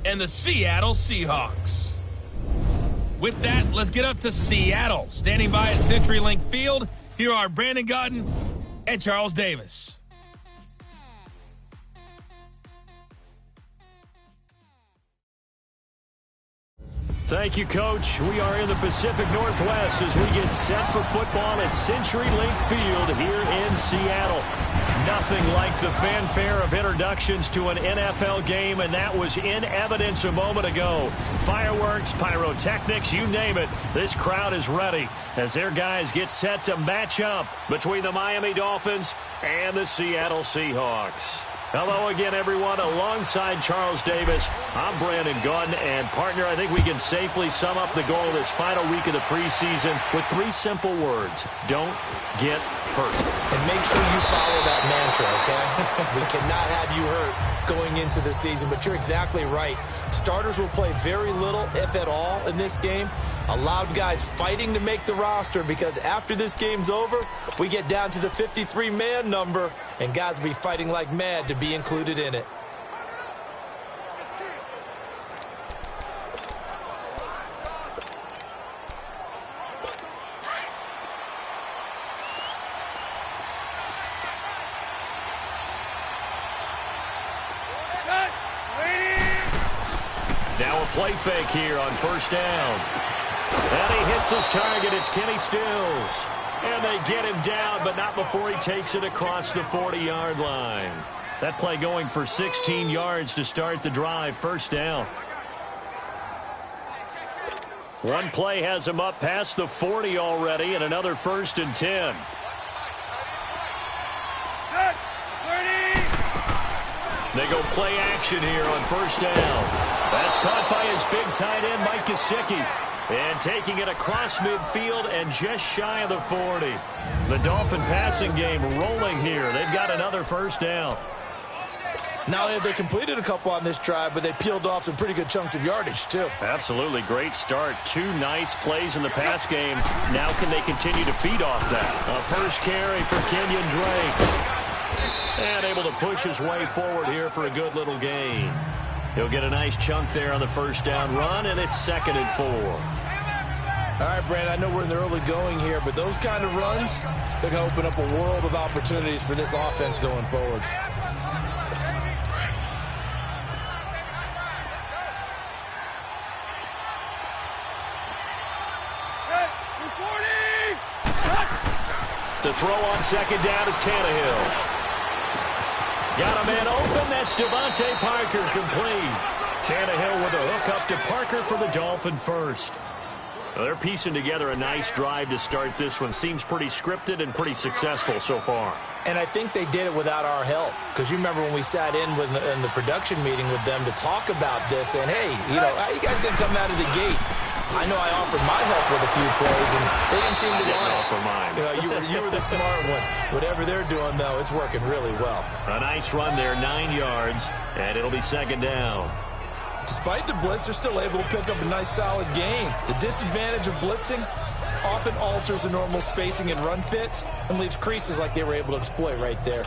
and the Seattle Seahawks. With that, let's get up to Seattle. Standing by at CenturyLink Field, here are Brandon Gaudin and Charles Davis. Thank you, Coach. We are in the Pacific Northwest as we get set for football at CenturyLink Field here in Seattle. Nothing like the fanfare of introductions to an NFL game, and that was in evidence a moment ago. Fireworks, pyrotechnics, you name it. This crowd is ready as their guys get set to match up between the Miami Dolphins and the Seattle Seahawks. Hello again, everyone. Alongside Charles Davis, I'm Brandon Gaudin, and partner, I think we can safely sum up the goal of this final week of the preseason with 3 simple words. Don't get hurt. And make sure you follow that mantra, okay? We cannot have you hurt going into the season, but you're exactly right. Starters will play very little, if at all, in this game. A lot of guys fighting to make the roster because after this game's over, we get down to the 53-man number, and guys will be fighting like mad to be included in it. Now a play fake here on first down. And he hits his target. It's Kenny Stills. And they get him down, but not before he takes it across the 40-yard line. That play going for 16 yards to start the drive. First down. One play has him up past the 40 already, and another 1st and 10. They go play action here on first down. That's caught by his big tight end, Mike Gesicki. And taking it across midfield and just shy of the 40. The Dolphin passing game rolling here. They've got another first down. Now they completed a couple on this drive, but they peeled off some pretty good chunks of yardage, too. Absolutely. Great start. 2 nice plays in the pass game. Now can they continue to feed off that? A first carry for Kenyon Drake. And able to push his way forward here for a good little gain. He'll get a nice chunk there on the first down run, and it's 2nd and 4. All right, Brandon, I know we're in the early going here, but those kind of runs, they're going to open up a world of opportunities for this offense going forward. To throw on second down is Tannehill. Got a man open. That's Devontae Parker complete. Tannehill with a hook up to Parker for the Dolphin first. Well, they're piecing together a nice drive to start this one. Seems pretty scripted and pretty successful so far. And I think they did it without our help. Because you remember when we sat in the production meeting with them to talk about this. And, hey, how you guys going to come out of the gate? I know I offered my help with a few plays, and they didn't seem to want it. Offer mine. You were the smart one. Whatever they're doing, though, it's working really well. A nice run there, 9 yards, and it'll be second down. Despite the blitz, they're still able to pick up a nice, solid gain. The disadvantage of blitzing often alters the normal spacing and run fits and leaves creases like they were able to exploit right there.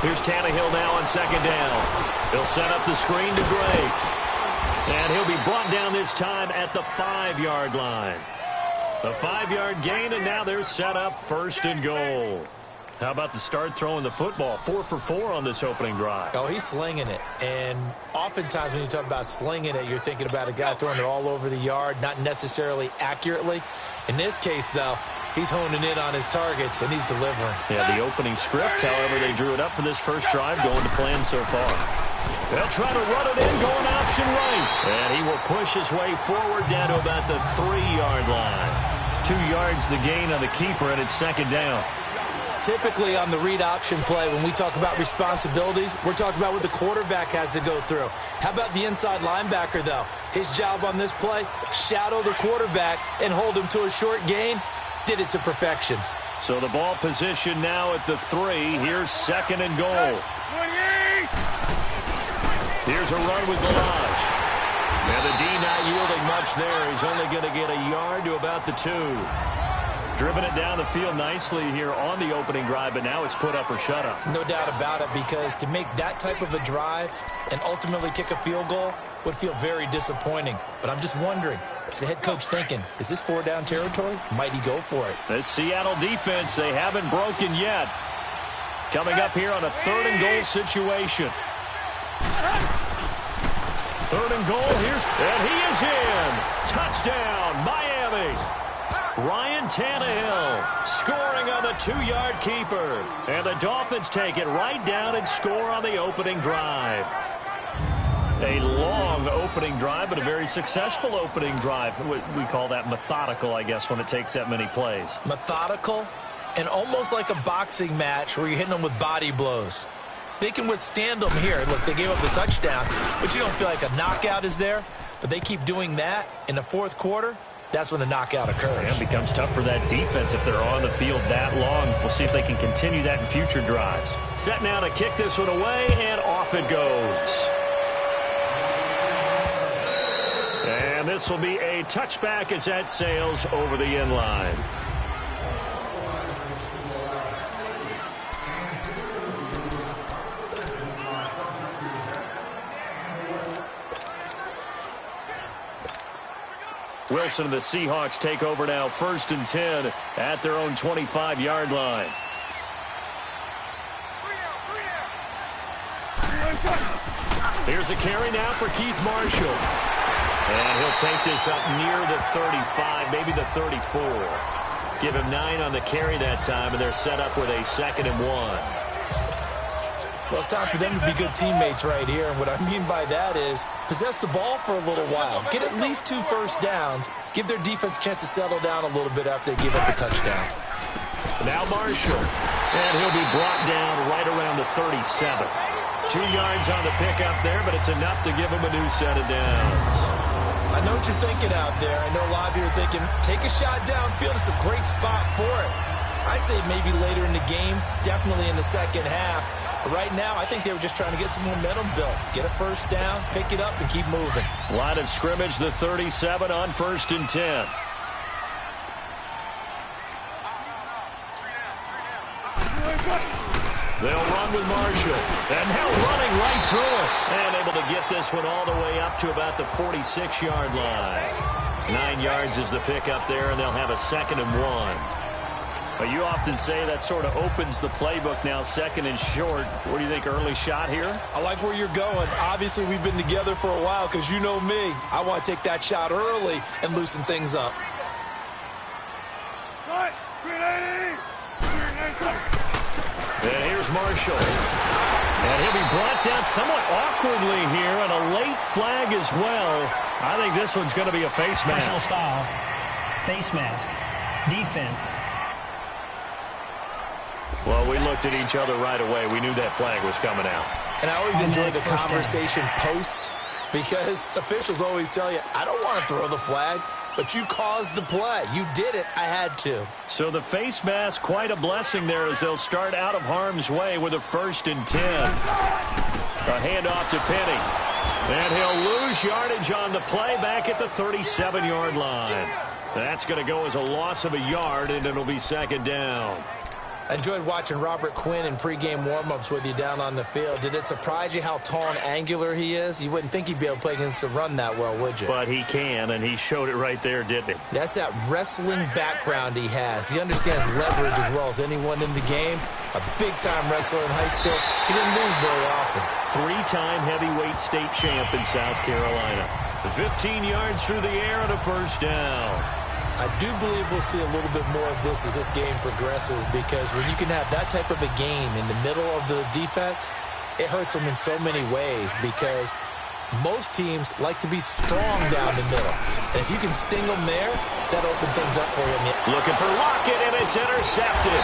Here's Tannehill now on second down. He'll set up the screen to Drake. And he'll be brought down this time at the 5-yard line. A 5-yard gain, and now they're set up 1st and goal. How about the start throwing the football? 4 for 4 on this opening drive. Oh, he's slinging it. And oftentimes when you talk about slinging it, you're thinking about a guy throwing it all over the yard, not necessarily accurately. In this case, though, he's honing in on his targets, and he's delivering. Yeah, the opening script, however, they drew it up for this first drive, going to plan so far. They'll try to run it in, going option right. And he will push his way forward down to about the 3-yard line. 2 yards the gain on the keeper, and it's second down. Typically on the read option play, when we talk about responsibilities, we're talking about what the quarterback has to go through. How about the inside linebacker, though? His job on this play, shadow the quarterback and hold him to a short gain. Did it to perfection. So the ball position now at the 3. Here's 2nd and goal. Here's a run with Ballage. And the D not yielding much there. He's only going to get a yard to about the 2. Driven it down the field nicely here on the opening drive, but now it's put up or shut up. No doubt about it, because to make that type of a drive and ultimately kick a field goal would feel very disappointing. But I'm just wondering, is the head coach thinking, is this 4-down territory? Might he go for it? This Seattle defense, they haven't broken yet. Coming up here on a 3rd and goal situation. 3rd and goal, and he is in. Touchdown, Miami. Ryan Tannehill scoring on the 2-yard keeper. And the Dolphins take it right down and score on the opening drive. A long opening drive, but a very successful opening drive. We call that methodical, I guess, when it takes that many plays. Methodical and almost like a boxing match where you're hitting them with body blows. They can withstand them here. Look, they gave up the touchdown, but you don't feel like a knockout is there. But they keep doing that in the 4th quarter. That's when the knockout occurs. Yeah, it becomes tough for that defense if they're on the field that long. We'll see if they can continue that in future drives. Set now to kick this one away, and off it goes. And this will be a touchback as that sails over the end line. Wilson and the Seahawks take over now, 1st and 10 at their own 25-yard line. Here's a carry now for Keith Marshall. And he'll take this up near the 35, maybe the 34. Give him 9 on the carry that time, and they're set up with a 2nd and 1. Well, it's time for them to be good teammates right here. And what I mean by that is possess the ball for a little while. Get at least 2 first downs. Give their defense a chance to settle down a little bit after they give up a touchdown. Now Marshall. And he'll be brought down right around the 37. 2 yards on the pickup there, but it's enough to give him a new set of downs. I know what you're thinking out there. I know a lot of you are thinking, take a shot downfield. It's a great spot for it. I'd say maybe later in the game, definitely in the second half. But right now, I think they were just trying to get some momentum built. Get a first down, pick it up, and keep moving. Line of scrimmage, the 37 on 1st and 10. They'll run with Marshall. And now running right through it. And able to get this one all the way up to about the 46-yard line. 9 yards is the pickup there, and they'll have a 2nd and 1. But you often say that sort of opens the playbook now, 2nd and short. What do you think, early shot here? I like where you're going. Obviously, we've been together for a while because you know me. I want to take that shot early and loosen things up. And here's Marshall. And he'll be brought down somewhat awkwardly here, and a late flag as well. I think this one's going to be a face mask. Personal foul, face mask, defense. Well, we looked at each other right away. We knew that flag was coming out. And I always enjoy the conversation post, because officials always tell you, I don't want to throw the flag, but you caused the play. You did it. I had to. So the face mask, quite a blessing there as they'll start out of harm's way with a 1st and 10. A handoff to Penny. And he'll lose yardage on the play back at the 37-yard line. That's going to go as a loss of a yard, and it'll be 2nd down. I enjoyed watching Robert Quinn in pregame warm-ups with you down on the field. Did it surprise you how tall and angular he is? You wouldn't think he'd be able to play against the run that well, would you? But he can, and he showed it right there, didn't he? That's that wrestling background he has. He understands leverage as well as anyone in the game. A big-time wrestler in high school. He didn't lose very often. 3-time heavyweight state champ in South Carolina. 15 yards through the air and a 1st down. I do believe we'll see a little bit more of this as this game progresses, because when you can have that type of a game in the middle of the defense, it hurts them in so many ways, because most teams like to be strong down the middle. And if you can sting them there, that opens things up for you. Looking for Lockett, and it's intercepted.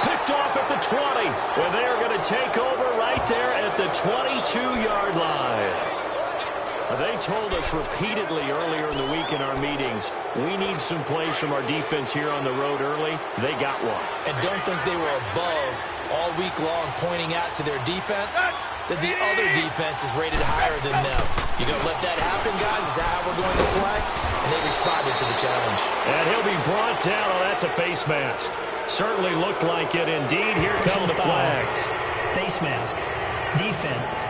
Picked off at the 20, where they are going to take over right there at the 22-yard line. They told us repeatedly earlier in the week in our meetings, we need some plays from our defense here on the road early. They got one. And don't think they were above all week long pointing out to their defense. that the other defense is rated higher than them. You going to let that happen, guys? Is that how we're going to play? And they responded to the challenge. And he'll be brought down. Oh, that's a face mask. Certainly looked like it indeed. Here come the flags. Face mask. Defense.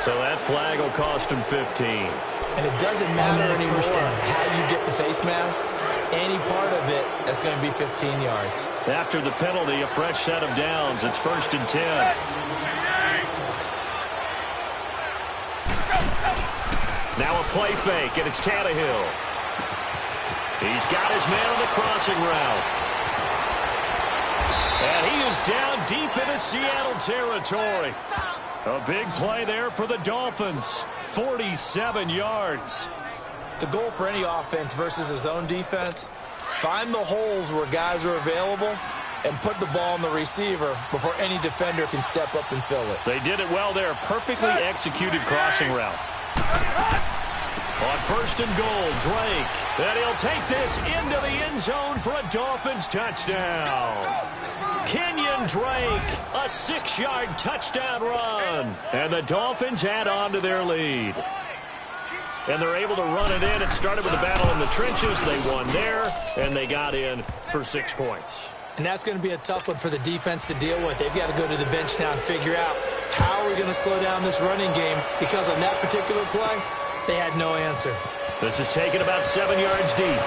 So that flag will cost him 15. And it doesn't matter anymore how you get the face mask. Any part of it, that's going to be 15 yards. After the penalty, a fresh set of downs. It's 1st and 10. Now a play fake, and it's Tannehill. He's got his man on the crossing route. And he is down deep into Seattle territory. A big play there for the Dolphins. 47 yards. The goal for any offense versus his own defense, find the holes where guys are available and put the ball on the receiver before any defender can step up and fill it. They did it well there. Perfectly executed crossing route. On 1st and goal, Drake. And he'll take this into the end zone for a Dolphins touchdown. Kenyon Drake, a 6-yard touchdown run. And the Dolphins add on to their lead. And they're able to run it in. It started with a battle in the trenches. They won there, and they got in for 6 points. And that's going to be a tough one for the defense to deal with. They've got to go to the bench now and figure out how are we going to slow down this running game, because on that particular play, they had no answer. This is taken about 7 yards deep.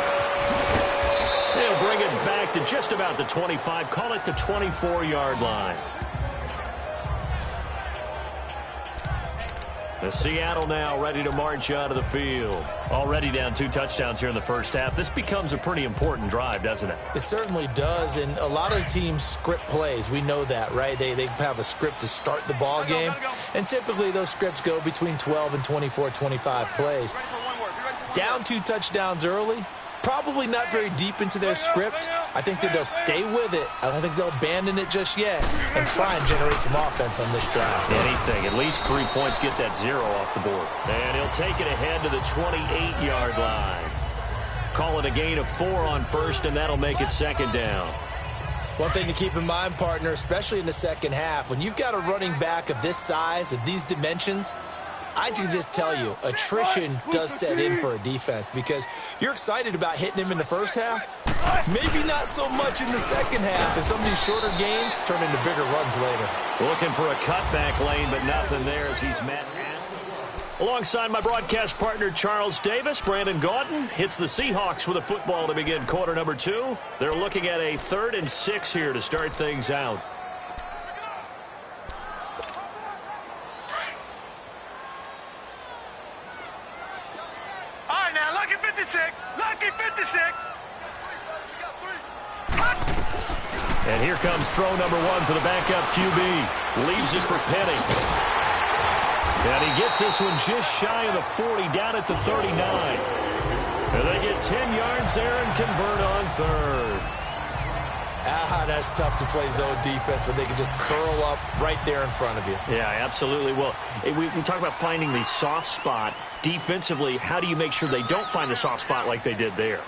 They'll bring it back to just about the 25. Call it the 24-yard line. The Seattle now ready to march out of the field. Already down 2 touchdowns here in the first half. This becomes a pretty important drive, doesn't it? It certainly does, and a lot of teams script plays. We know that, right? They have a script to start the ball game, and typically those scripts go between 12 and 24, 25 plays. Down 2 touchdowns early, probably not very deep into their script. I think that they'll stay with it. I don't think they'll abandon it just yet and try and generate some offense on this drive. Anything. At least 3 points, get that 0 off the board. And he'll take it ahead to the 28-yard line. Call it a gain of 4 on 1st, and that'll make it 2nd down. One thing to keep in mind, partner, especially in the second half, when you've got a running back of this size, of these dimensions, I can just tell you, attrition does set in for a defense, because you're excited about hitting him in the first half. Maybe not so much in the second half, and some of these shorter gains turn into bigger runs later. Looking for a cutback lane, but nothing there as he's met. Alongside my broadcast partner, Charles Davis, Brandon Gaudin hits the Seahawks with a football to begin quarter number 2. They're looking at a 3rd and 6 here to start things out. Lucky 56. And here comes throw number 1 for the backup QB. Leaves it for Penny. And he gets this one just shy of the 40, down at the 39. And they get 10 yards there and convert on 3rd. That's tough to play zone defense when they can just curl up right there in front of you. Yeah, absolutely. Well, we talk about finding the soft spot. Defensively, how do you make sure they don't find a soft spot like they did there?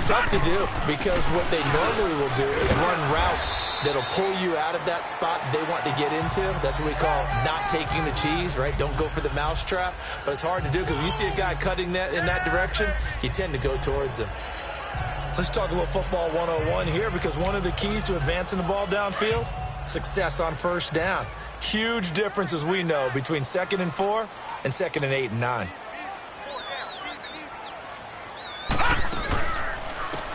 Tough to do, because what they normally will do is run routes that'll pull you out of that spot they want to get into. That's what we call not taking the cheese, right? Don't go for the mousetrap. But it's hard to do, because when you see a guy cutting that in that direction, you tend to go towards him. Let's talk a little football 101 here, because one of the keys to advancing the ball downfield, success on 1st down. Huge difference, as we know, between 2nd and 4 and 2nd and 8 and 9.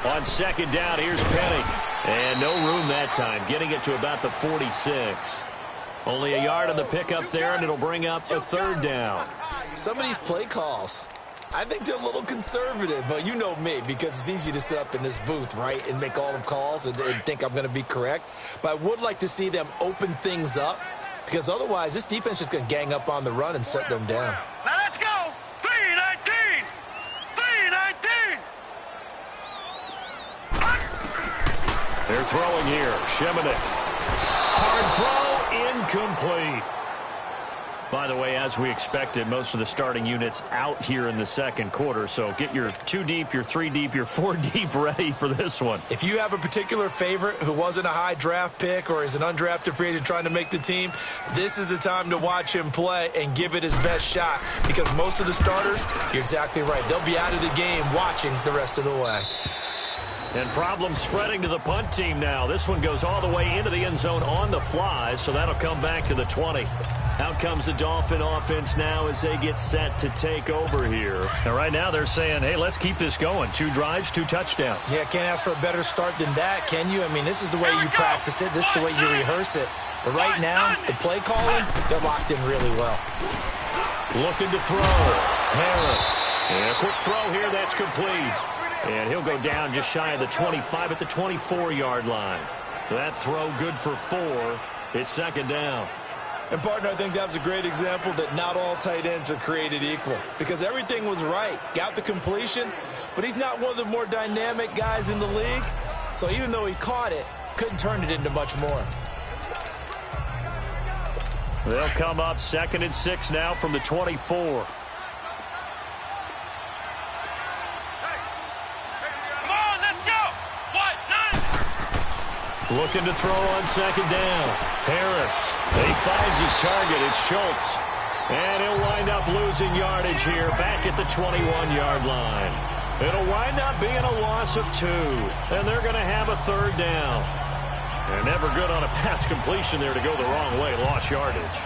On 2nd down, here's Penny. And no room that time, getting it to about the 46. Only a yard on the pickup there, and it'll bring up a 3rd down. Some of these play calls, I think they're a little conservative, but you know me, because it's easy to sit up in this booth, right, and make all the calls and think I'm going to be correct. But I would like to see them open things up, because otherwise this defense is going to gang up on the run and shut them down. Now let's go. 3-19. 3-19. They're throwing here. Shemenek. Hard throw, incomplete. By the way, as we expected, most of the starting units out here in the second quarter. So get your 2 deep, your 3 deep, your 4 deep ready for this one. If you have a particular favorite who wasn't a high draft pick or is an undrafted free agent trying to make the team, this is the time to watch him play and give it his best shot, because most of the starters, you're exactly right, they'll be out of the game watching the rest of the way. And problems spreading to the punt team now. This one goes all the way into the end zone on the fly, so that'll come back to the 20. Out comes the Dolphin offense now as they get set to take over here. And right now they're saying, hey, let's keep this going. 2 drives, 2 touchdowns. Yeah, can't ask for a better start than that, can you? I mean, this is the way you practice it. This is the way you rehearse it. But right now, the play calling, they're locked in really well. Looking to throw. Harris. And a quick throw here. That's complete. And he'll go down just shy of the 25 at the 24-yard line. That throw good for 4. It's second down. And, partner, I think that's a great example that not all tight ends are created equal, because everything was right. Got the completion, but he's not one of the more dynamic guys in the league. So even though he caught it, couldn't turn it into much more. They'll come up 2nd and 6 now from the 24. Looking to throw on 2nd down. Harris. He finds his target. It's Schultz. And he'll wind up losing yardage here back at the 21-yard line. It'll wind up being a loss of 2. And they're going to have a 3rd down. And never good on a pass completion there to go the wrong way. Lost yardage.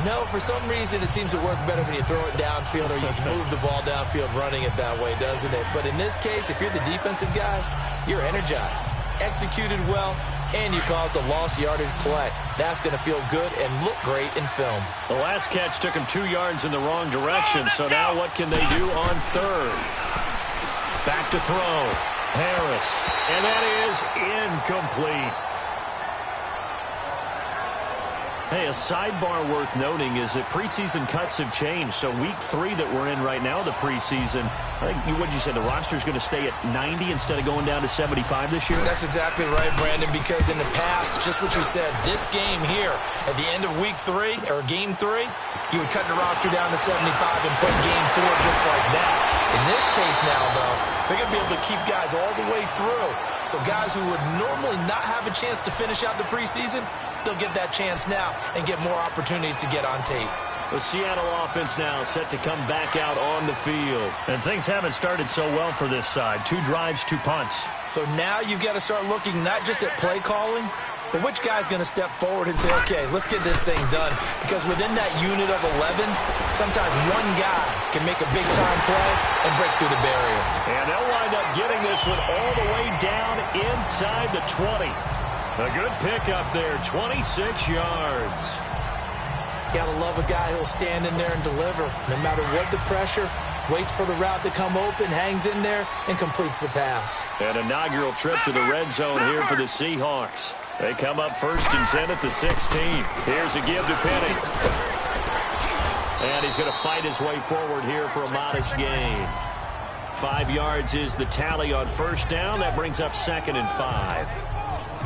No, for some reason it seems to work better when you throw it downfield or you move the ball downfield running it that way, doesn't it? But in this case, if you're the defensive guys, you're energized. Executed well, and you caused a lost yardage play. That's going to feel good and look great in film. The last catch took him 2 yards in the wrong direction, so now what can they do on 3rd? Back to throw. Harris. And that is incomplete. Hey, a sidebar worth noting is that preseason cuts have changed. So week 3 that we're in right now, the preseason, I think, what did you say, the roster's going to stay at 90 instead of going down to 75 this year? That's exactly right, Brandon, because in the past, just what you said, this game here, at the end of week 3, or game 3, you would cut the roster down to 75 and play game 4 just like that. In this case now, though, they're going to be able to keep guys all the way through. So guys who would normally not have a chance to finish out the preseason, they'll get that chance now and get more opportunities to get on tape. The Seattle offense now set to come back out on the field. And things haven't started so well for this side. 2 drives, 2 punts. So now you've got to start looking not just at play calling, but which guy's going to step forward and say, okay, let's get this thing done. Because within that unit of 11, sometimes one guy can make a big-time play and break through the barrier. And they'll wind up getting this one all the way down inside the 20. A good pickup there, 26 yards. Gotta love a guy who'll stand in there and deliver. No matter what the pressure, waits for the route to come open, hangs in there, and completes the pass. An inaugural trip to the red zone here for the Seahawks. They come up 1st and 10 at the 16. Here's a give to Penny. And he's going to fight his way forward here for a modest gain. 5 yards is the tally on 1st down. That brings up 2nd and 5.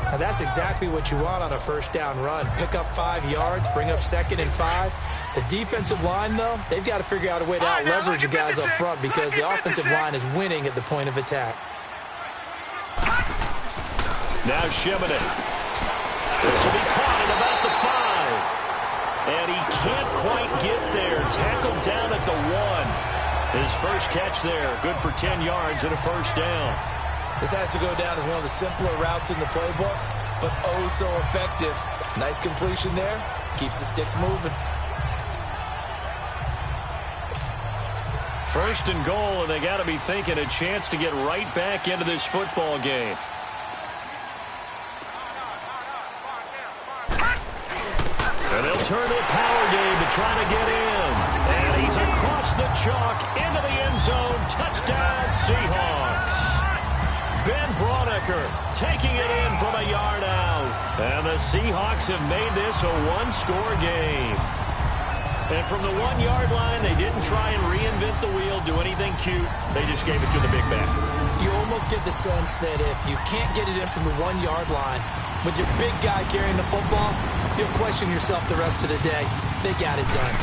Now that's exactly what you want on a 1st down run. Pick up 5 yards, bring up 2nd and 5. The defensive line, though, they've got to figure out a way to out-leverage the guys up front because the offensive line is winning at the point of attack. Now Shimonin. This will be caught at about the 5. And he can't quite get there. Tackled down at the 1. His first catch there. Good for 10 yards and a 1st down. This has to go down as one of the simpler routes in the playbook, but oh so effective. Nice completion there. Keeps the sticks moving. 1st and goal, and they got to be thinking a chance to get right back into this football game. And they'll turn to a power game to try to get in. And he's across the chalk into the end zone. Touchdown, Seahawks. Ben Braunecker taking it in from a yard out. And the Seahawks have made this a 1-score game. And from the 1-yard line, they didn't try and reinvent the wheel, do anything cute. They just gave it to the big back. You almost get the sense that if you can't get it in from the 1-yard line with your big guy carrying the football, you'll question yourself the rest of the day. they got it done.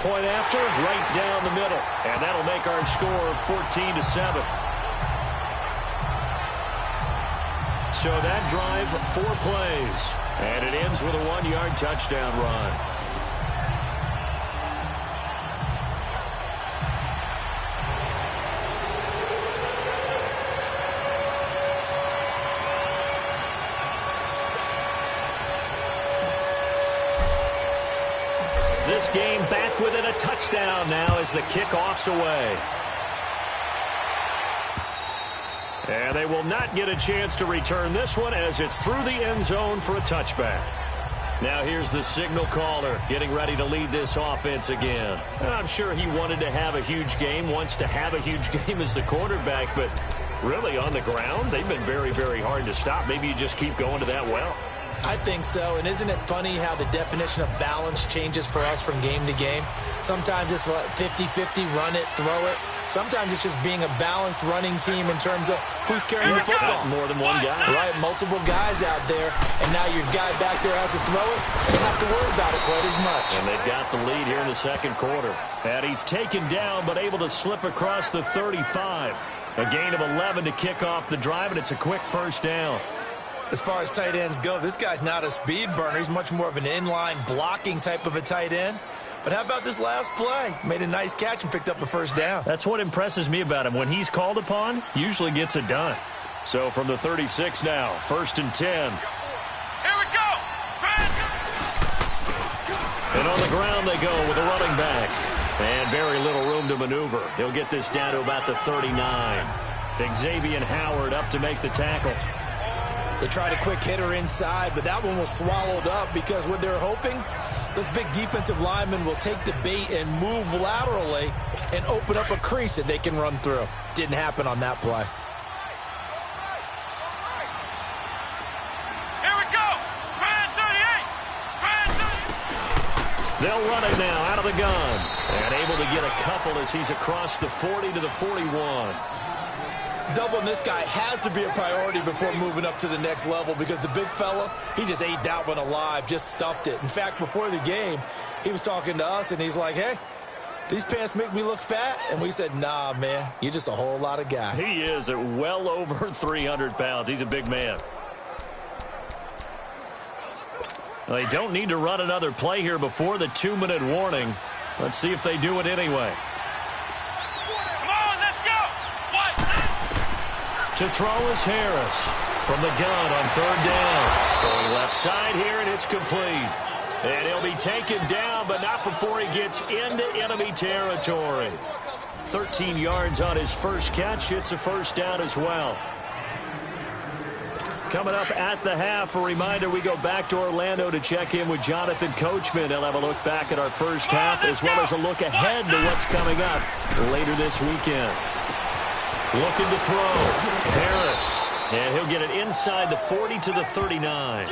Point after, right down the middle. And that'll make our score 14-7. So that drive, 4 plays. And it ends with a 1-yard touchdown run. This game back within a touchdown now as the kickoff's away. And they will not get a chance to return this one as it's through the end zone for a touchback. Now here's the signal caller getting ready to lead this offense again. And I'm sure he wanted to have a huge game, wants to have a huge game as the quarterback, but really on the ground, they've been very, very hard to stop. Maybe you just keep going to that well. I think so, and isn't it funny how the definition of balance changes for us from game to game? Sometimes it's 50-50, run it, throw it. Sometimes it's just being a balanced running team in terms of who's carrying the football. More than one guy. Right, multiple guys out there, and now your guy back there has to throw it. You don't have to worry about it quite as much. And they've got the lead here in the second quarter. And he's taken down, but able to slip across the 35. A gain of 11 to kick off the drive, and it's a quick first down. As far as tight ends go, this guy's not a speed burner. He's much more of an inline blocking type of a tight end. But how about this last play? Made a nice catch and picked up a first down. That's what impresses me about him. When he's called upon, usually gets it done. So from the 36 now, 1st and 10. Here we go. And on the ground they go with a running back. And very little room to maneuver. He'll get this down to about the 39. Xavier Howard up to make the tackle. They tried a quick hitter inside, but that one was swallowed up because what they're hoping, those big defensive linemen will take the bait and move laterally and open up a crease that they can run through. Didn't happen on that play. Here we go. Grand 38. They'll run it now out of the gun. And able to get a couple as he's across the 40 to the 41. Doubling this guy has to be a priority before moving up to the next level because the big fella, he just ate that one alive, just stuffed it. In fact, before the game, he was talking to us, and he's like, hey, these pants make me look fat? And we said, nah, man, you're just a whole lot of guy. He is at well over 300 pounds. He's a big man. Well, they don't need to run another play here before the 2-minute warning. Let's see if they do it anyway. To throw is Harris from the gun on 3rd down. Throwing left side here, and it's complete. And he'll be taken down, but not before he gets into enemy territory. 13 yards on his first catch. It's a first down as well. Coming up at the half, a reminder, we go back to Orlando to check in with Jonathan Coachman. He'll have a look back at our first half as well as a look ahead to what's coming up later this weekend. Looking to throw. Harris. And he'll get it inside the 40 to the 39.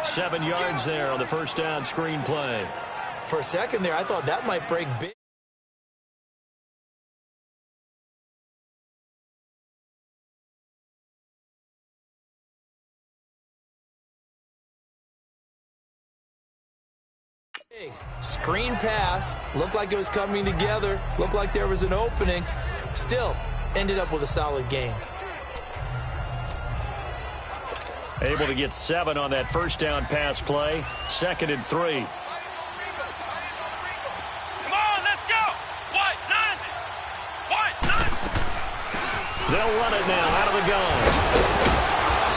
7 yards there on the first down screen play. For a second there, I thought that might break big. Screen pass. Looked like it was coming together. Looked like there was an opening. Still ended up with a solid game. Able to get 7 on that first down pass play. 2nd and 3. Come on, let's go. White, 90. They'll run it now out of the gun.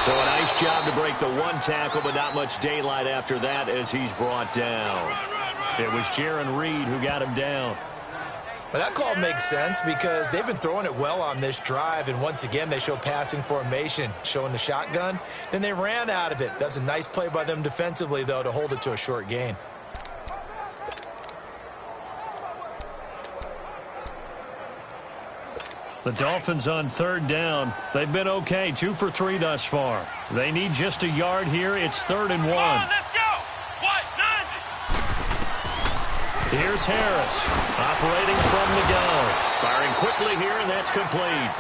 So a nice job to break the 1 tackle, but not much daylight after that as he's brought down. It was Jaron Reed who got him down. Well, that call makes sense because they've been throwing it well on this drive, and once again they show passing formation, showing the shotgun. Then they ran out of it. That's a nice play by them defensively, though, to hold it to a short gain. The Dolphins on 3rd down. They've been okay, 2 for 3 thus far. They need just a yard here. It's 3rd and 1. Come on, let's go. White, 90. Here's Harris, operating from the gun. Firing quickly here, and that's complete.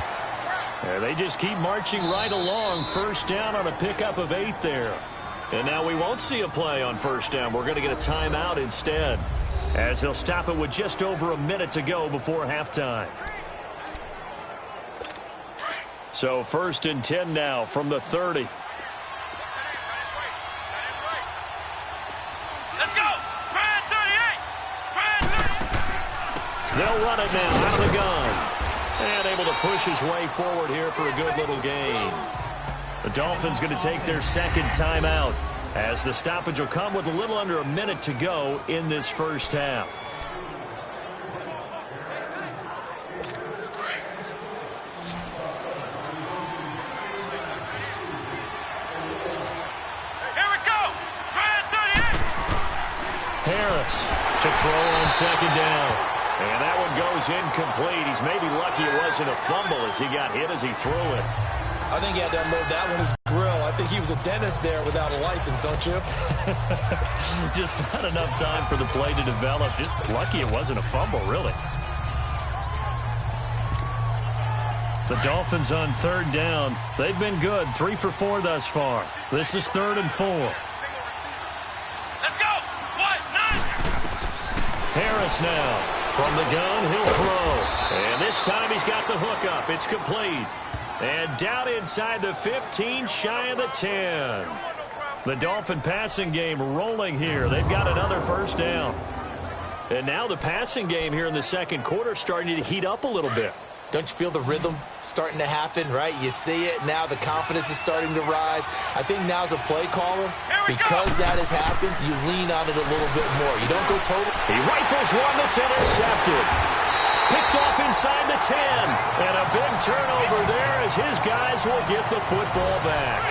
And they just keep marching right along. First down on a pickup of 8 there. And now we won't see a play on first down. We're going to get a timeout instead, as they'll stop it with just over a minute to go before halftime. So 1st and 10 now from the 30. Let's go. Brand 38. Brand 38. They'll run it now out of the gun. And able to push his way forward here for a good little gain. The Dolphins going to take their second timeout, as the stoppage will come with a little under a minute to go in this first half. Here we go. Brand 38. Harris to throw on second down. And that one goes incomplete. He's maybe lucky it wasn't a fumble as he got hit as he threw it. I think he had to unload that one his grill. I think he was a dentist there without a license, don't you? Just not enough time for the play to develop. Just lucky it wasn't a fumble, really. The Dolphins on third down. They've been good. 3 for 4 thus far. This is 3rd and 4. Let's go. What? 9. Harris now. From the gun, he'll throw. And this time he's got the hook up. It's complete. And down inside the 15, shy of the 10. The Dolphin passing game rolling here. They've got another first down. And now the passing game here in the second quarter starting to heat up a little bit. Don't you feel the rhythm starting to happen, right? You see it. Now the confidence is starting to rise. I think now as a play caller, because that has happened, you lean on it a little bit more. You don't go total. He rifles one that's intercepted. Picked off inside the 10. And a big turnover there as his guys will get the football back.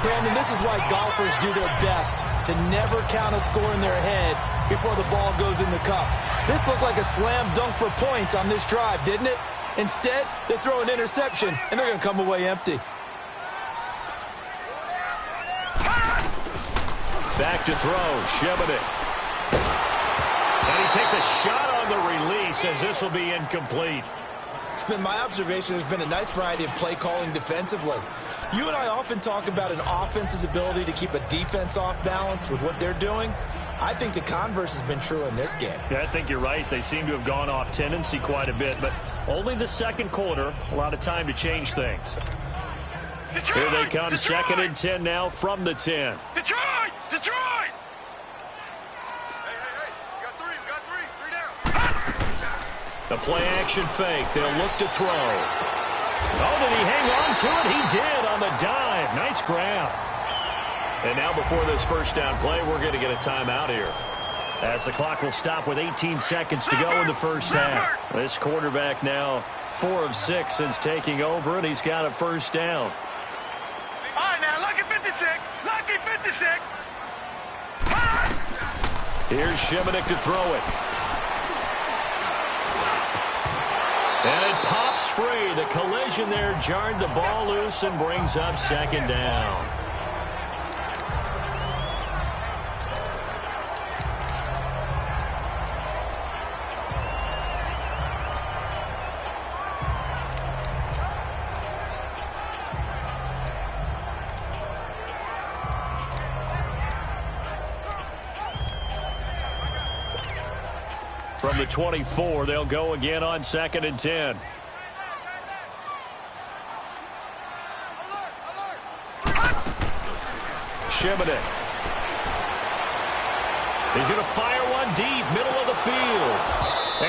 Brandon, this is why golfers do their best to never count a score in their head before the ball goes in the cup. This looked like a slam dunk for points on this drive, didn't it? Instead, they throw an interception, and they're going to come away empty. Back to throw, Shebedik. And he takes a shot on the release as this will be incomplete. It's been my observation there's been a nice variety of play calling defensively. You and I often talk about an offense's ability to keep a defense off balance with what they're doing. I think the converse has been true in this game. Yeah, I think you're right. They seem to have gone off tendency quite a bit, but only the second quarter, a lot of time to change things. Detroit, Here they come, Detroit. 2nd and 10 now from the 10. Detroit! Detroit! Hey, you got 3, you got 3 down. The play action fake. They'll look to throw. Oh, did he hang on to it? He did on the dive. Nice grab. And now before this first down play, we're going to get a timeout here, as the clock will stop with 18 seconds to go in the first half. This quarterback now 4 of 6 since taking over, and he's got a first down. All right, now, lucky 56. Lucky 56. Here's Shebedik to throw it. And it pops free. The collision there jarred the ball loose and brings up 2nd down. From the 24, they'll go again on 2nd and 10. Shebedik. He's going to fire one deep, middle of the field.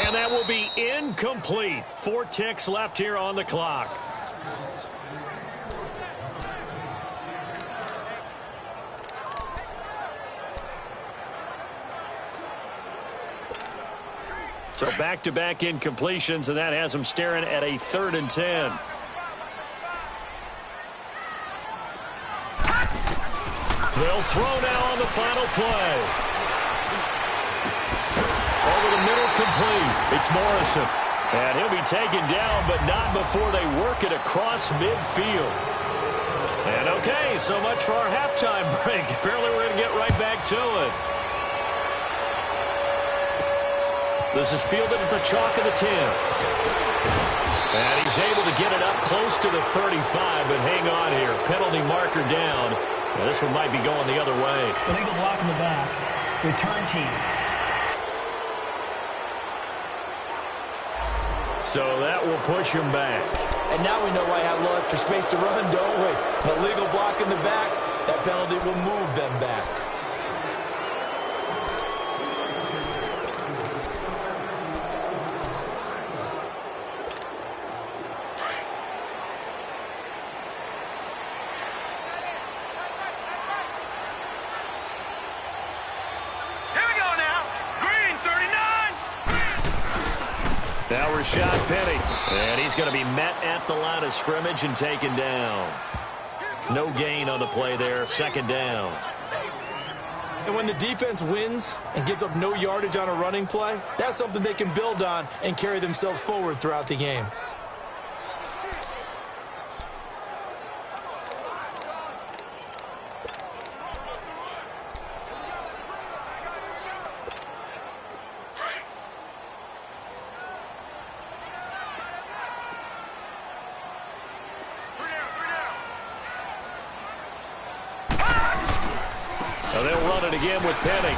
And that will be incomplete. 4 ticks left here on the clock. So back-to-back incompletions, and that has them staring at a 3rd and 10. They'll throw now on the final play. Over the middle, complete. It's Morrison. And he'll be taken down, but not before they work it across midfield. And okay, so much for our halftime break. Apparently we're going to get right back to it. This is fielded at the chalk of the 10. And he's able to get it up close to the 35, but hang on here. Penalty marker down Well, this one might be going the other way. Illegal block in the back. Return team. So that will push him back. And now we know why I have a little extra space to run, don't we? An illegal block in the back, that penalty will move them back. Here we go now. Green, 39. Now Rashad Penny. And he's going to be met at the line of scrimmage and taken down. No gain on the play there. Second down. And when the defense wins and gives up no yardage on a running play, that's something they can build on and carry themselves forward throughout the game. Now they'll run it again with Penny.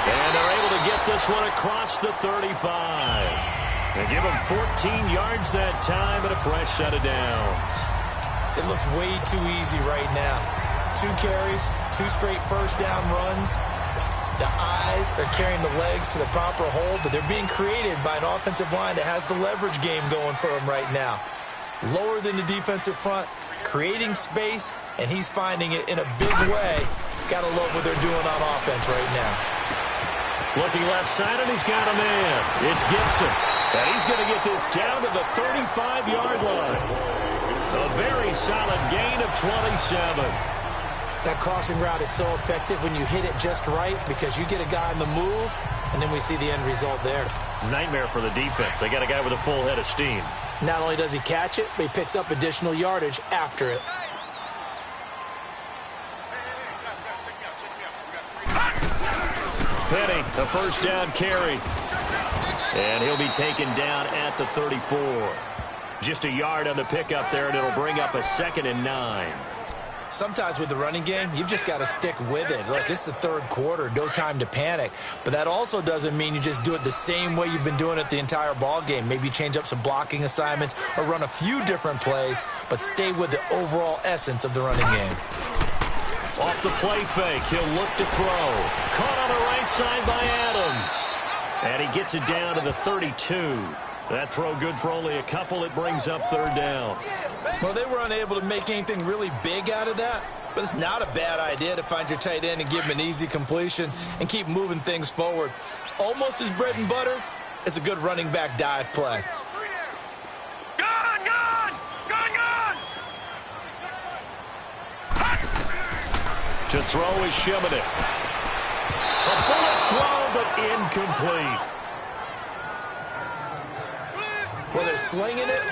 And they're able to get this one across the 35. They give him 14 yards that time and a fresh set of downs. It looks way too easy right now. 2 carries, 2 straight first down runs. The eyes are carrying the legs to the proper hole, but they're being created by an offensive line that has the leverage game going for them right now. Lower than the defensive front, creating space, and he's finding it in a big way. Gotta love what they're doing on offense right now. Looking left side, and he's got a man. It's Gibson. And he's going to get this down to the 35-yard line. A very solid gain of 27. That crossing route is so effective when you hit it just right because you get a guy on the move, and then we see the end result there. Nightmare for the defense. They got a guy with a full head of steam. Not only does he catch it, but he picks up additional yardage after it. Penny, a first down carry. And he'll be taken down at the 34. Just a yard on the pickup there, and it'll bring up a 2nd and 9. Sometimes with the running game, you've just got to stick with it. Look, it's the third quarter, no time to panic. But that also doesn't mean you just do it the same way you've been doing it the entire ball game. Maybe change up some blocking assignments or run a few different plays, but stay with the overall essence of the running game. Off the play fake, he'll look to throw. Caught on the right side by Adams. And he gets it down to the 32. That throw good for only a couple. It brings up third down. Well, they were unable to make anything really big out of that, but it's not a bad idea to find your tight end and give him an easy completion and keep moving things forward. Almost as bread and butter as a good running back dive play. Gone, gone, gone, gone. To throw is Shimonik. A bullet throw, but incomplete. Well, they're slinging it,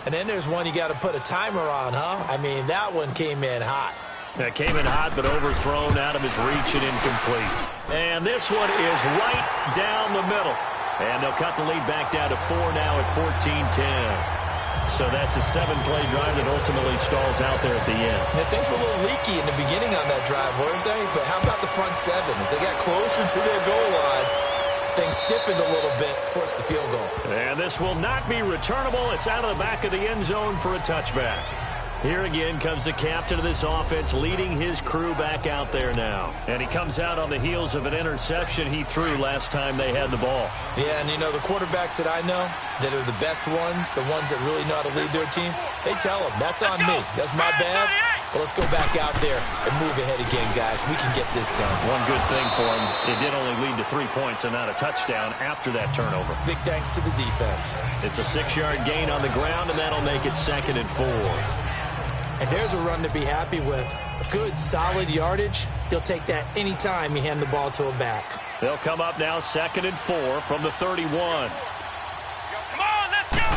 and then there's one you got to put a timer on, huh? I mean, that one came in hot. That came in hot, but overthrown out of his reach and incomplete. And this one is right down the middle. And they'll cut the lead back down to 4 now at 14-10. So that's a 7-play drive that ultimately stalls out there at the end. And things were a little leaky in the beginning on that drive, weren't they? But how about the front 7? As they got closer to their goal line, things stiffened a little bit, forced the field goal. And this will not be returnable. It's out of the back of the end zone for a touchback. Here again comes the captain of this offense leading his crew back out there now. And he comes out on the heels of an interception he threw last time they had the ball. Yeah, and you know, the quarterbacks that I know that are the best ones, the ones that really know how to lead their team, they tell them, that's on me. That's my bad. But let's go back out there and move ahead again, guys. We can get this done. One good thing for him, it did only lead to 3 points and not a touchdown after that turnover. Big thanks to the defense. It's a 6-yard gain on the ground, and that'll make it 2nd and 4. And there's a run to be happy with. Good, solid yardage. He'll take that anytime you hand the ball to a back. They'll come up now 2nd and 4 from the 31. Come on, let's go.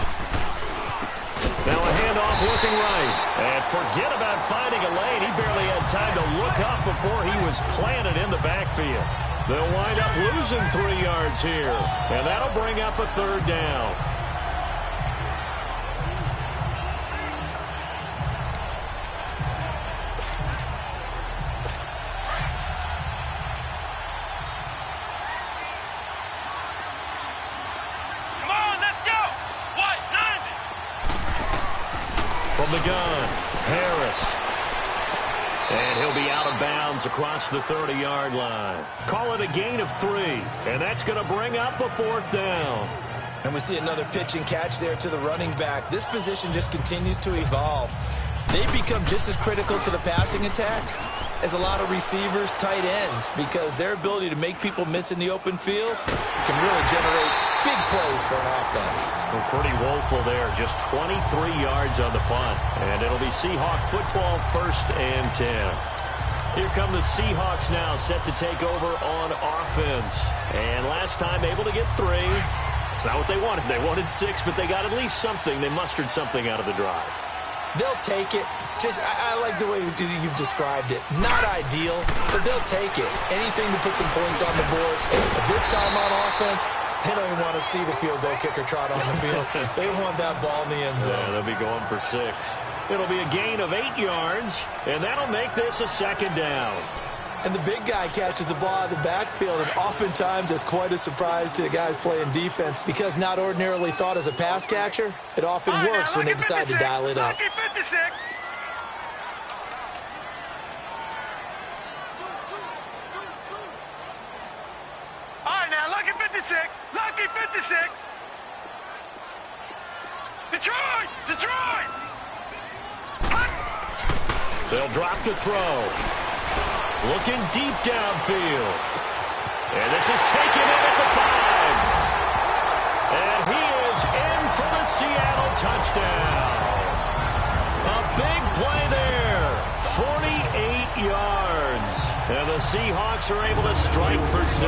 Now a handoff looking right. And forget about finding a lane. He barely had time to look up before he was planted in the backfield. They'll wind up losing 3 yards here. And that'll bring up a 3rd down. From the gun, Harris. And he'll be out of bounds across the 30-yard line. Call it a gain of 3, and that's going to bring up a 4th down. And we see another pitch and catch there to the running back. This position just continues to evolve. They become just as critical to the passing attack as a lot of receivers, tight ends, because their ability to make people miss in the open field can really generate big plays for an offense. Well, pretty woeful there. Just 23 yards on the punt. And it'll be Seahawk football, 1st and 10. Here come the Seahawks now, set to take over on offense. And last time able to get 3. It's not what they wanted. They wanted 6, but they got at least something. They mustered something out of the drive. They'll take it. I like the way you've described it. Not ideal, but they'll take it. Anything to put some points on the board. But this time on offense, they don't even want to see the field goal kicker trot on the field. They want that ball in the end zone. Yeah, they'll be going for 6. It'll be a gain of 8 yards, and that'll make this a 2nd down. And the big guy catches the ball out of the backfield, and oftentimes it's quite a surprise to the guys playing defense because not ordinarily thought as a pass catcher, it often works when they decide to dial it up. Lucky 56. All right, now, lucky 56. Lucky 56. Detroit! Detroit! They'll drop to throw. Looking deep downfield. And this is taken in at the 5. And he is in for the Seattle touchdown. A big play there. 48 yards. And the Seahawks are able to strike for 6.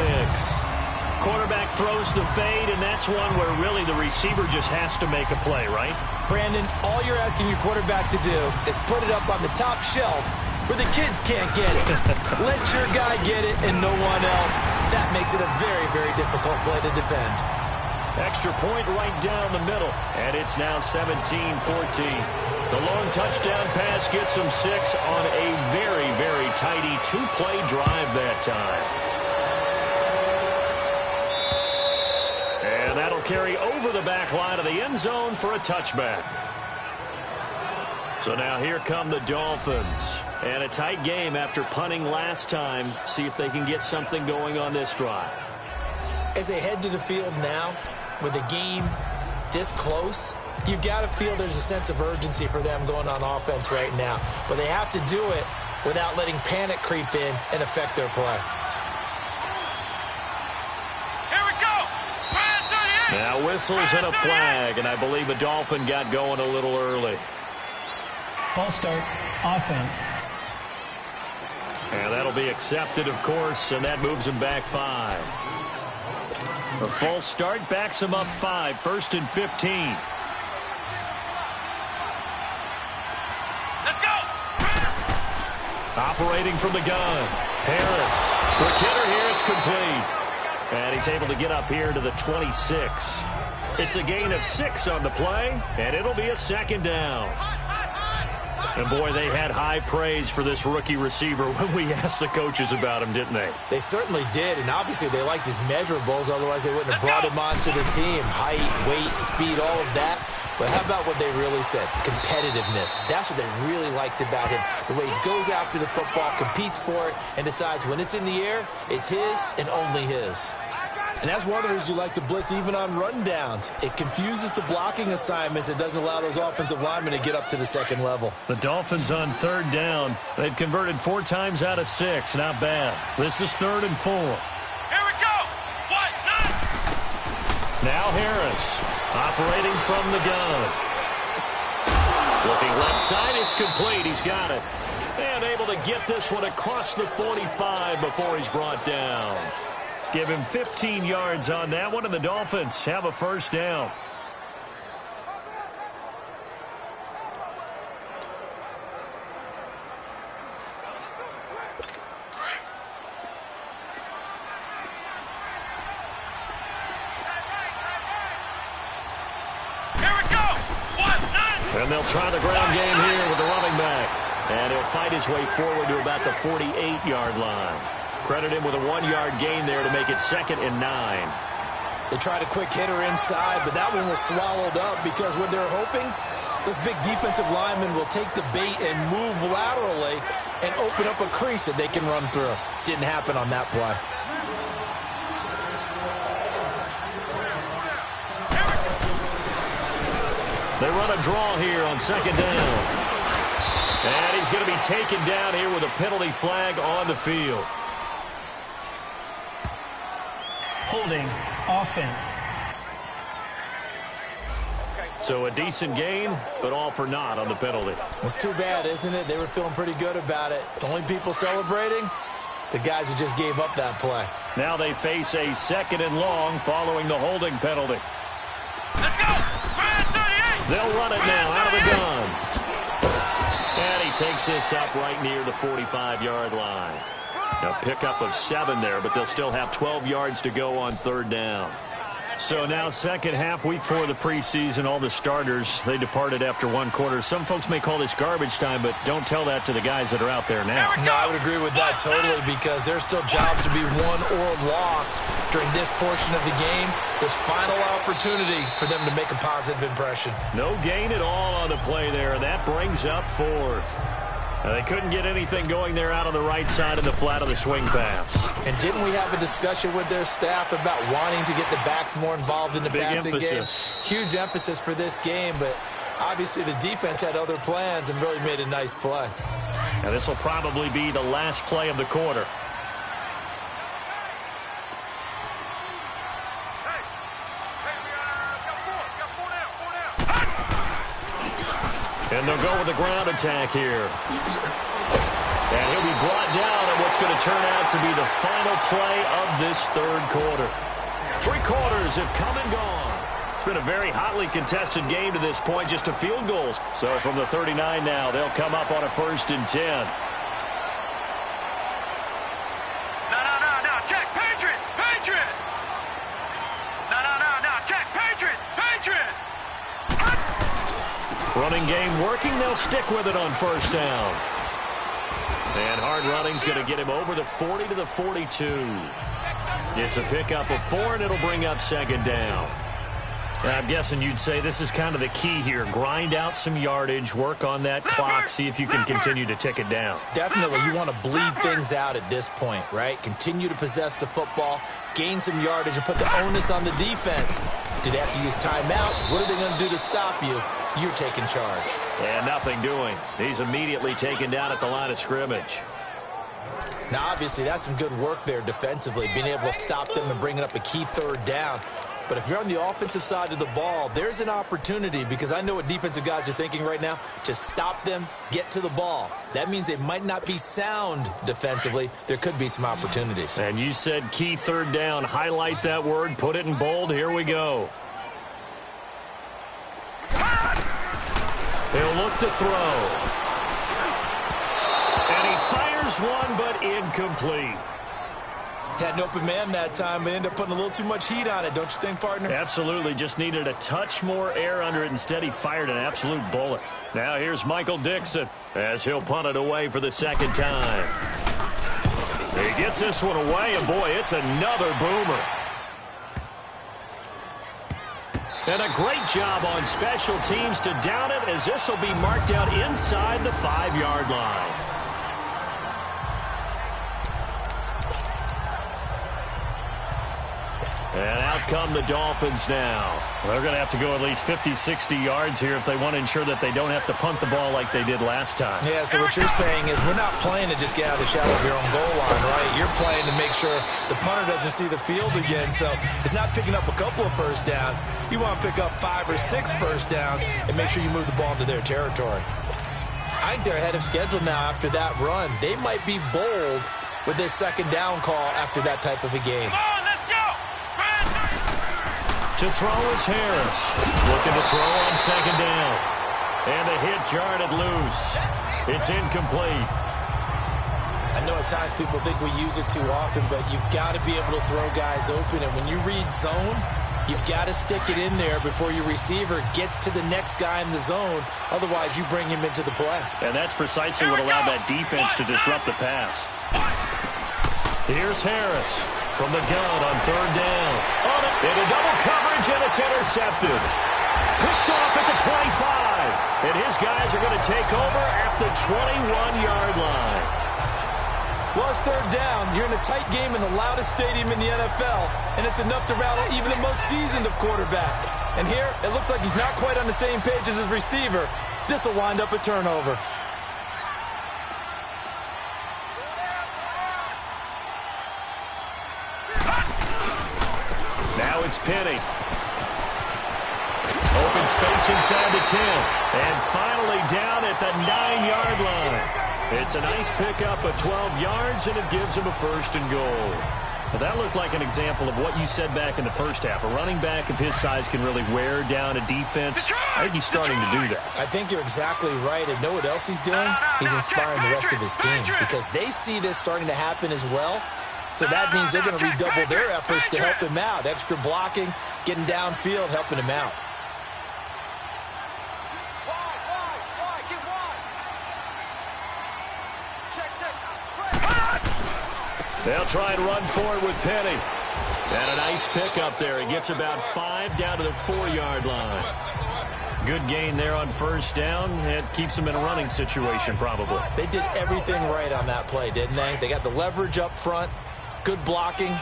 Quarterback throws the fade, and that's one where really the receiver just has to make a play, right? Brandon, all you're asking your quarterback to do is put it up on the top shelf where the kids can't get it. Let your guy get it and no one else. That makes it a very, very difficult play to defend. Extra point right down the middle, and it's now 17-14. The long touchdown pass gets them 6 on a very, very tidy 2-play drive that time. And that'll carry over the back line of the end zone for a touchback. So now here come the Dolphins. And a tight game after punting last time. See if they can get something going on this drive. As they head to the field now, with the game this close, you've got to feel there's a sense of urgency for them going on offense right now. But they have to do it without letting panic creep in and affect their play. Here we go. Now whistles and a flag, and I believe a Dolphin got going a little early. False start, offense. And that'll be accepted, of course, and that moves him back 5. A false start backs him up 5, 1st and 15. Let's go. Operating from the gun, Harris. The kidder here, it's complete. And he's able to get up here to the 26. It's a gain of 6 on the play, and it'll be a 2nd down. And, boy, they had high praise for this rookie receiver when we asked the coaches about him, didn't they? They certainly did, and obviously they liked his measurables, otherwise they wouldn't have brought him onto the team. Height, weight, speed, all of that. But how about what they really said? Competitiveness. That's what they really liked about him. The way he goes after the football, competes for it, and decides when it's in the air, it's his and only his. And that's one of the reasons you like to blitz even on rundowns. It confuses the blocking assignments. It doesn't allow those offensive linemen to get up to the second level. The Dolphins on 3rd down. They've converted 4 times out of 6. Not bad. This is 3rd and 4. Here we go. 1, 9. Now Harris operating from the gun. Looking left side. It's complete. He's got it. And able to get this one across the 45 before he's brought down. Give him 15 yards on that one, and the Dolphins have a 1st down. Here we go. 1, 9. And they'll try the ground game here with the running back. And he'll fight his way forward to about the 48-yard line. Credit him with a 1-yard gain there to make it 2nd and 9. They tried a quick hitter inside, but that one was swallowed up because what they're hoping, Those big defensive linemen will take the bait and move laterally and open up a crease that they can run through. Didn't happen on that play. They run a draw here on second down. And he's going to be taken down here with a penalty flag on the field. Holding offense. So a decent gain, but all for naught on the penalty. It's too bad, isn't it? They were feeling pretty good about it. The only people celebrating, the guys who just gave up that play. Now they face a 2nd and long following the holding penalty. Let's go! They'll run it now out of the gun. And he takes this up right near the 45-yard line. A pickup of 7 there, but they'll still have 12 yards to go on 3rd down. So now second half, week 4 of the preseason, all the starters, they departed after 1 quarter. Some folks may call this garbage time, but don't tell that to the guys that are out there now. No, I would agree with that totally because there's still jobs to be won or lost during this portion of the game. This final opportunity for them to make a positive impression. No gain at all on the play there, and that brings up 4th. They couldn't get anything going there out on the right side of the flat of the swing pass. And didn't we have a discussion with their staff about wanting to get the backs more involved in the passing game? Huge emphasis for this game, but obviously the defense had other plans and really made a nice play. And this will probably be the last play of the quarter. And they'll go with the ground attack here. And he'll be brought down in what's going to turn out to be the final play of this 3rd quarter. 3 quarters have come and gone. It's been a very hotly contested game to this point, just a field goals. So from the 39 now, they'll come up on a 1st and 10. No, check, Patriot, Patriot. No, check, Patriot, Patriot. Running game working. They'll stick with it on 1st down. And hard running's going to get him over the 40 to the 42. It's a pickup of 4, and it'll bring up 2nd down. I'm guessing you'd say this is kind of the key here. Grind out some yardage, work on that clock, see if you can continue to tick it down. Definitely, you want to bleed things out at this point, right? Continue to possess the football, gain some yardage, and put the onus on the defense. Do they have to use timeouts? What are they going to do to stop you? You're taking charge. And nothing doing. He's immediately taken down at the line of scrimmage. Now, obviously, that's some good work there defensively, being able to stop them and bringing up a key 3rd down. But if you're on the offensive side of the ball, there's an opportunity, because I know what defensive guys are thinking right now, to stop them, get to the ball. That means they might not be sound defensively. There could be some opportunities. And you said key 3rd down. Highlight that word, put it in bold. Here we go. He'll look to throw. And he fires one, but incomplete. Had an open man that time, but ended up putting a little too much heat on it, don't you think, partner? Absolutely. Just needed a touch more air under it. Instead, he fired an absolute bullet. Now here's Michael Dixon as he'll punt it away for the 2nd time. He gets this one away, and boy, it's another boomer. And a great job on special teams to down it, as this will be marked out inside the 5-yard line. And out come the Dolphins now. They're going to have to go at least 50, 60 yards here if they want to ensure that they don't have to punt the ball like they did last time. Yeah, so what you're saying is we're not playing to just get out of the shadow of your own goal line, right? You're playing to make sure the punter doesn't see the field again. So it's not picking up a couple of 1st downs. You want to pick up 5 or 6 1st downs and make sure you move the ball into their territory. I think they're ahead of schedule now after that run. They might be bold with this 2nd down call after that type of a game. To throw is Harris. Looking to throw on 2nd down. And the hit jarred it loose. It's incomplete. I know at times people think we use it too often, but you've got to be able to throw guys open. And when you read zone, you've got to stick it in there before your receiver gets to the next guy in the zone. Otherwise, you bring him into the play. And that's precisely what allowed that defense to disrupt the pass. Here's Harris from the gun on 3rd down. Into double coverage, and it's intercepted. Picked off at the 25. And his guys are going to take over at the 21-yard line. Well, it's third down. You're in a tight game in the loudest stadium in the NFL, and it's enough to rattle even the most seasoned of quarterbacks. And here, it looks like he's not quite on the same page as his receiver. This will wind up a turnover. Now it's Penny. Open space inside the 10. And finally down at the 9-yard line. It's a nice pickup of 12 yards, and it gives him a first and goal. Well, that looked like an example of what you said back in the first half. A running back of his size can really wear down a defense. I think he's starting to do that. I think you're exactly right. And know what else he's doing? He's inspiring the rest of his team because they see this starting to happen as well. So that means they're going to redouble their efforts to help him out. Extra blocking, getting downfield, helping him out. They'll try and run forward with Penny. And a nice pickup there. He gets about 5 down to the 4-yard line. Good gain there on first down. It keeps him in a running situation probably. They did everything right on that play, didn't they? They got the leverage up front, good blocking,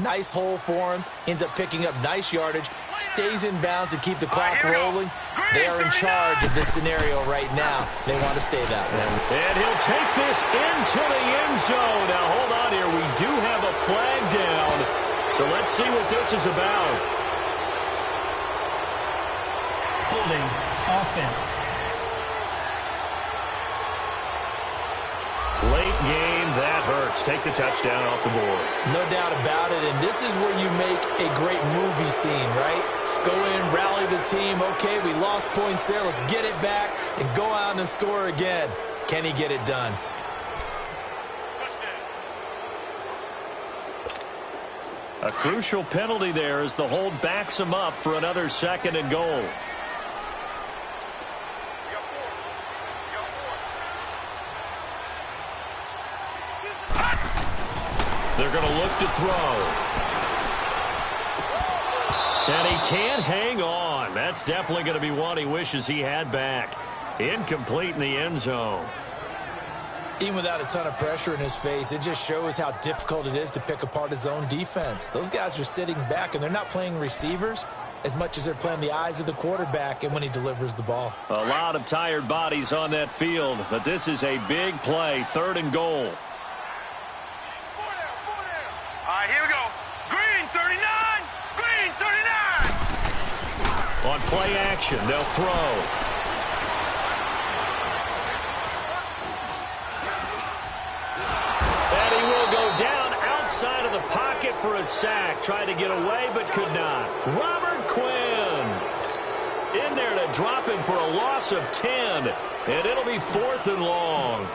nice hole for him, ends up picking up nice yardage, stays in bounds to keep the clock rolling. They are in charge of this scenario right now. They want to stay that way. And he'll take this into the end zone. Now, hold on here. We do have a flag down. So let's see what this is about. Holding offense. Late game, that hurts. Take the touchdown off the board. No doubt about it, and this is where you make a great movie scene, right? Go in, rally the team. Okay, we lost points there. Let's get it back and go out and score again. Can he get it done? A crucial penalty there as the hold backs him up for another second and goal. They're going to look to throw. And he can't hang on. That's definitely going to be one he wishes he had back. Incomplete in the end zone. Even without a ton of pressure in his face, it just shows how difficult it is to pick apart his own defense. Those guys are sitting back, and they're not playing receivers as much as they're playing the eyes of the quarterback and when he delivers the ball. A lot of tired bodies on that field, but this is a big play, 3rd and goal. All right, here we go. Green 39. Green 39. On play action, they'll throw. And he will go down outside of the pocket for a sack. Tried to get away, but could not. Robert Quinn in there to drop him for a loss of 10. And it'll be 4th and long.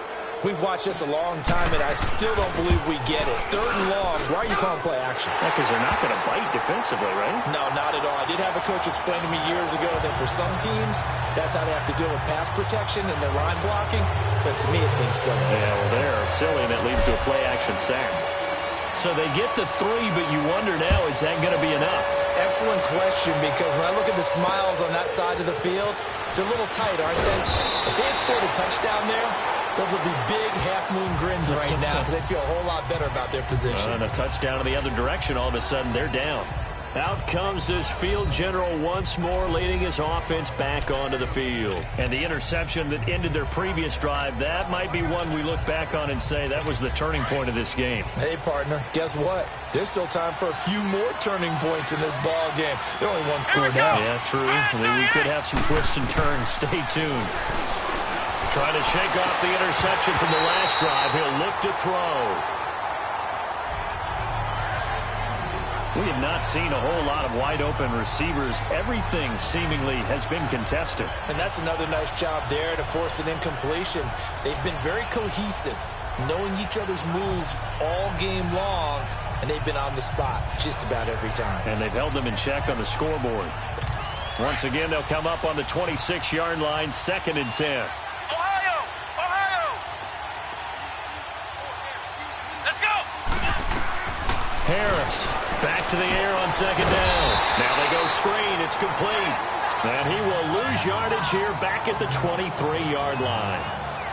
We've watched this a long time, and I still don't believe we get it. 3rd and long. Why are you calling play action? Because they're not going to bite defensively, right? No, not at all. I did have a coach explain to me years ago that for some teams, that's how they have to deal with pass protection and their line blocking. But to me, it seems silly. Yeah, well, they're silly, and it leads to a play action sack. So they get the 3, but you wonder now, is that going to be enough? Excellent question, because when I look at the smiles on that side of the field, they're a little tight, aren't they? If they had scored a touchdown there, those would be big half-moon grins right now because they'd feel a whole lot better about their position. And a touchdown in the other direction, all of a sudden they're down. Out comes this field general once more, leading his offense back onto the field. And the interception that ended their previous drive, that might be one we look back on and say that was the turning point of this game. Hey, partner, guess what? There's still time for a few more turning points in this ball game. They're only one score down. Yeah, true. We could have some twists and turns. Stay tuned. Trying to shake off the interception from the last drive. He'll look to throw. We have not seen a whole lot of wide-open receivers. Everything seemingly has been contested. And that's another nice job there to force an incompletion. They've been very cohesive, knowing each other's moves all game long, and they've been on the spot just about every time. And they've held them in check on the scoreboard. Once again, they'll come up on the 26-yard line, 2nd and 10. Ohio! Ohio! Let's go! Harris back to the air on 2nd down. Now they go screen. It's complete. And he will lose yardage here back at the 23-yard line.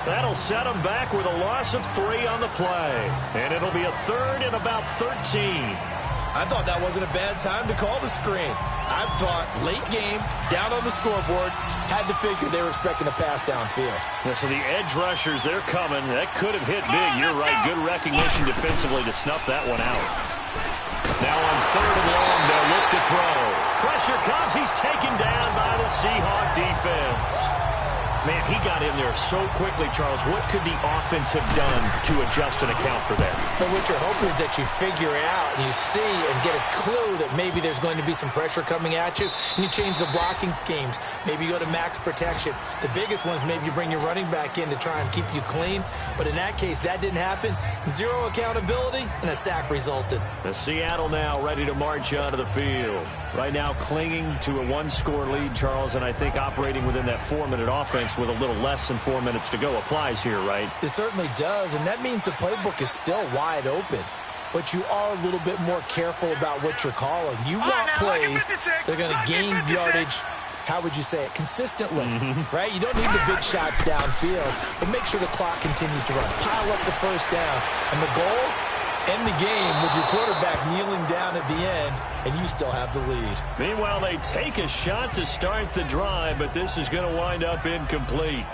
That'll set him back with a loss of 3 on the play. And it'll be a 3rd and about 13. I thought that wasn't a bad time to call the screen. I thought late game, down on the scoreboard, had to figure they were expecting a pass downfield. Yeah, so the edge rushers, they're coming. That could have hit big. You're right. Good recognition defensively to snuff that one out. Now on 3rd and long, they'll look to throw. Pressure comes. He's taken down by the Seahawk defense. Man, he got in there so quickly, Charles. What could the offense have done to adjust and account for that? But what you're hoping is that you figure it out and you see and get a clue that maybe there's going to be some pressure coming at you, and you change the blocking schemes. Maybe you go to max protection. The biggest one is maybe you bring your running back in to try and keep you clean. But in that case, that didn't happen. 0 accountability, and a sack resulted. The Seattle now ready to march onto the field. Right now clinging to a 1-score lead, Charles, and I think operating within that 4-minute offense with a little less than 4 minutes to go applies here, right? It certainly does, and that means the playbook is still wide open. But you are a little bit more careful about what you're calling. You want plays that are going to gain yardage, how would you say it, consistently, right? You don't need the big shots downfield, but make sure the clock continues to run. Pile up the first downs, and the goal, end the game with your quarterback kneeling down at the end, and you still have the lead. Meanwhile, they take a shot to start the drive, but this is going to wind up incomplete.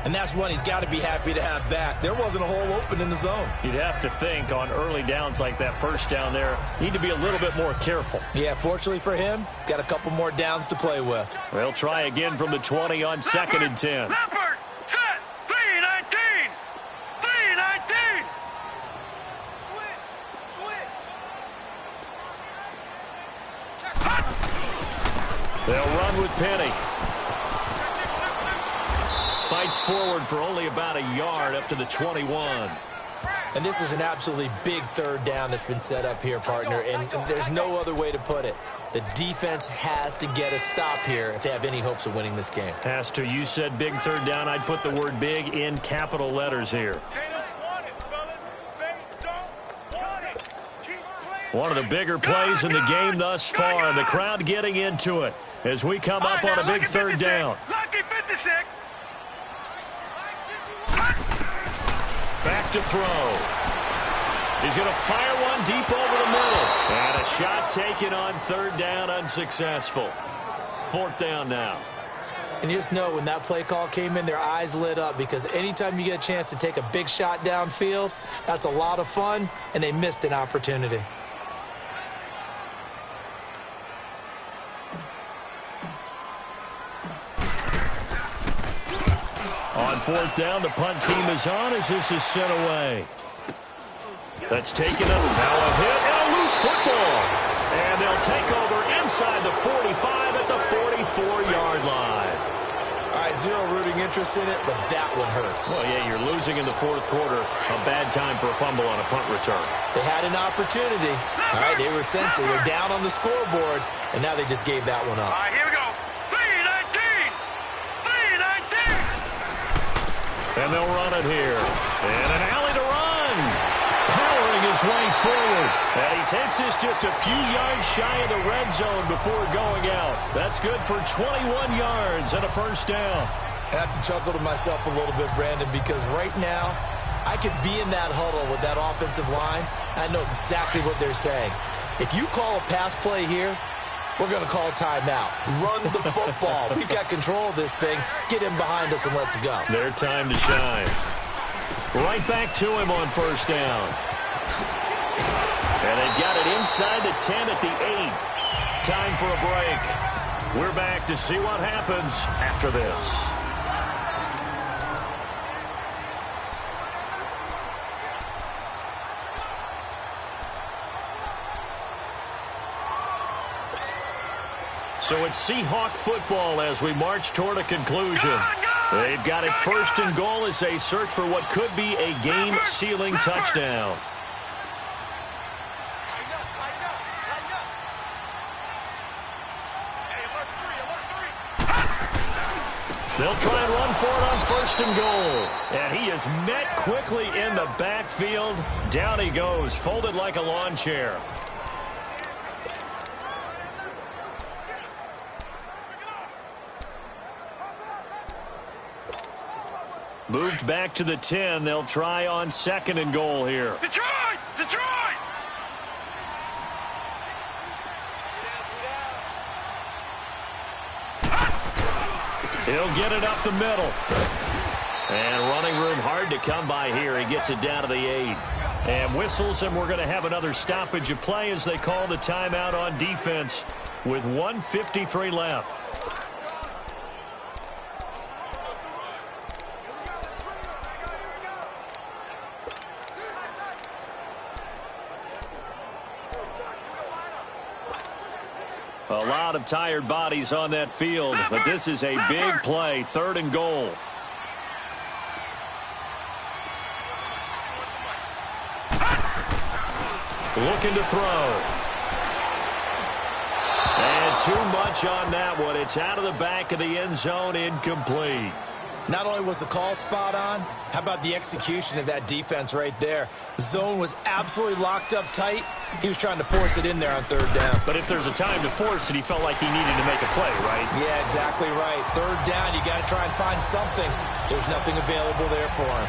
And that's one he's got to be happy to have back. There wasn't a hole open in the zone. You'd have to think on early downs like that first down there, need to be a little bit more careful. Yeah, fortunately for him, got a couple more downs to play with. They'll try again from the 20 on 2nd and 10. Leopard, set, 3-19. 3-19. They'll run with Penny. Fights forward for only about a yard up to the 21. And this is an absolutely big 3rd down that's been set up here, partner, and there's no other way to put it. The defense has to get a stop here if they have any hopes of winning this game. Has to. You said big 3rd down. I'd put the word big in capital letters here. One of the bigger plays in the game thus far, and the crowd getting into it as we come up on a big 3rd down. Lucky 56. Back to throw. He's going to fire one deep over the middle. And a shot taken on 3rd down, unsuccessful. 4th down now. And you just know when that play call came in, their eyes lit up, because anytime you get a chance to take a big shot downfield, that's a lot of fun, and they missed an opportunity. On 4th down, the punt team is on as this is sent away. That's taken up. Now a hit and a loose football. And they'll take over inside the 45 at the 44-yard line. All right, zero rooting interest in it, but that would hurt. Well, yeah, you're losing in the 4th quarter. A bad time for a fumble on a punt return. They had an opportunity. All right, they were sensitive. They're down on the scoreboard, and now they just gave that one up. All right, here we go. 3-19. 3-19. And they'll run it here. And an alley to run. Powering his way forward. And he takes this just a few yards shy of the red zone before going out. That's good for 21 yards and a 1st down. I have to chuckle to myself a little bit, Brandon, because right now I could be in that huddle with that offensive line. I know exactly what they're saying. If you call a pass play here, we're going to call a timeout. Run the football. We've got control of this thing. Get him behind us and let's go. Their time to shine. Right back to him on 1st down. And they've got it inside the 10 at the 8. Time for a break. We're back to see what happens after this. So it's Seahawk football as we march toward a conclusion. They've got it 1st and goal as they search for what could be a game-sealing touchdown. They'll try and run for it on 1st and goal. And he is met quickly in the backfield. Down he goes, folded like a lawn chair. Moved back to the 10. They'll try on 2nd and goal here. Detroit! Detroit! He'll get it up the middle. And running room hard to come by here. He gets it down to the 8. And whistles, and we're going to have another stoppage of play as they call the timeout on defense with 1:53 left. A lot of tired bodies on that field, but this is a big play, 3rd and goal. Looking to throw. And too much on that one. It's out of the back of the end zone, incomplete. Not only was the call spot on, how about the execution of that defense right there? The zone was absolutely locked up tight. He was trying to force it in there on 3rd down. But if there's a time to force it, he felt like he needed to make a play, right? Yeah, exactly right. 3rd down, you got to try and find something. There's nothing available there for him.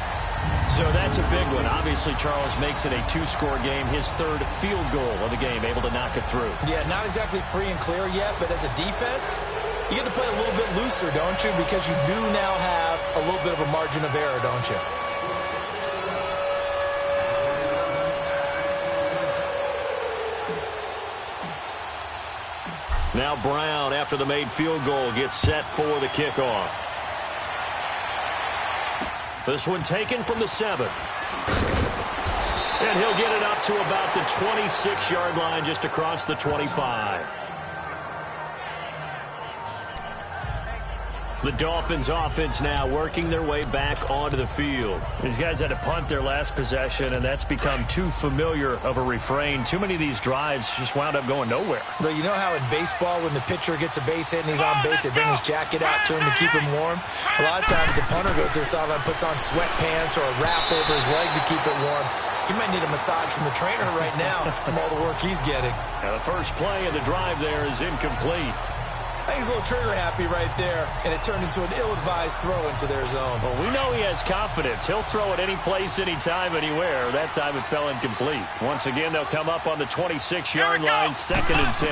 So that's a big one. Obviously, Charles makes it a 2-score game. His 3rd field goal of the game, able to knock it through. Yeah, not exactly free and clear yet, but as a defense, you get to play a little bit looser, don't you? Because you do now have a little bit of a margin of error, don't you? Now Brown, after the made field goal, gets set for the kickoff. This one taken from the 7. And he'll get it up to about the 26-yard line, just across the 25. The Dolphins offense now working their way back onto the field. These guys had to punt their last possession, and that's become too familiar of a refrain. Too many of these drives just wound up going nowhere. But you know how in baseball, when the pitcher gets a base hit and he's on base, they bring his jacket out to him to keep him warm? A lot of times the punter goes to the sideline, puts on sweatpants or a wrap over his leg to keep it warm. He might need a massage from the trainer right now from all the work he's getting. Now the first play of the drive there is incomplete. I think he's a little trigger happy right there, and it turned into an ill-advised throw into their zone. Well, we know he has confidence. He'll throw it any place, anytime, anywhere. That time it fell incomplete. Once again, they'll come up on the 26-yard line, 2nd and 10.